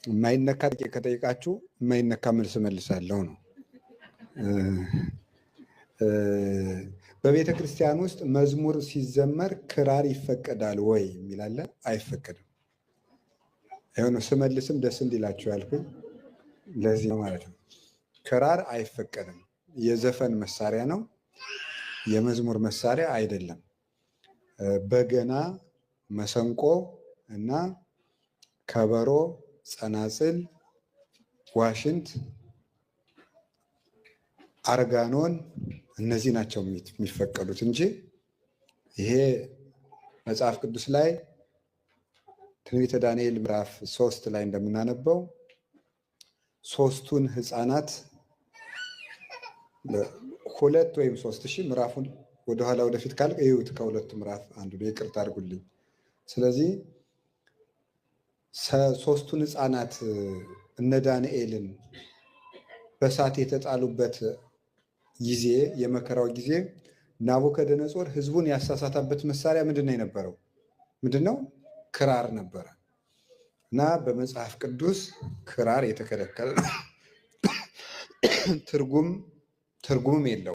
የማይነካ ከጠይቃችሁ የማይነካ መልስ መልሳለሁ ነው። በቤተ ክርስቲያን ውስጥ መዝሙር ሲዘመር ክራር ይፈቀዳል ወይ የሚላለ? አይፈቀድም። የሆነ ስመልስም ደስ እንዲላችሁ ያልኩኝ ለዚህ ነው ማለት ነው። ክራር አይፈቀድም። የዘፈን መሳሪያ ነው፣ የመዝሙር መሳሪያ አይደለም። በገና፣ መሰንቆ እና ከበሮ፣ ጸናጽል፣ ዋሽንት፣ አርጋኖን እነዚህ ናቸው የሚፈቀዱት እንጂ ይሄ መጽሐፍ ቅዱስ ላይ ትንቢተ ዳንኤል ምዕራፍ 3 ላይ እንደምናነበው ሶስቱን ሕፃናት 2 ወይም 3000 ምዕራፉን ወደኋላ ወደፊት ካልክ እዩት። ከሁለቱ ምዕራፍ አንዱ ነው። ይቅርታ አድርጉልኝ። ስለዚህ ሶስቱን ሕፃናት እነ ዳንኤልን በእሳት የተጣሉበት ጊዜ የመከራው ጊዜ ናቡከደነጾር ህዝቡን ያሳሳታበት መሳሪያ ምንድን ነው የነበረው? ምንድነው? ክራር ነበረ። እና በመጽሐፍ ቅዱስ ክራር የተከለከለ ትርጉምም የለው።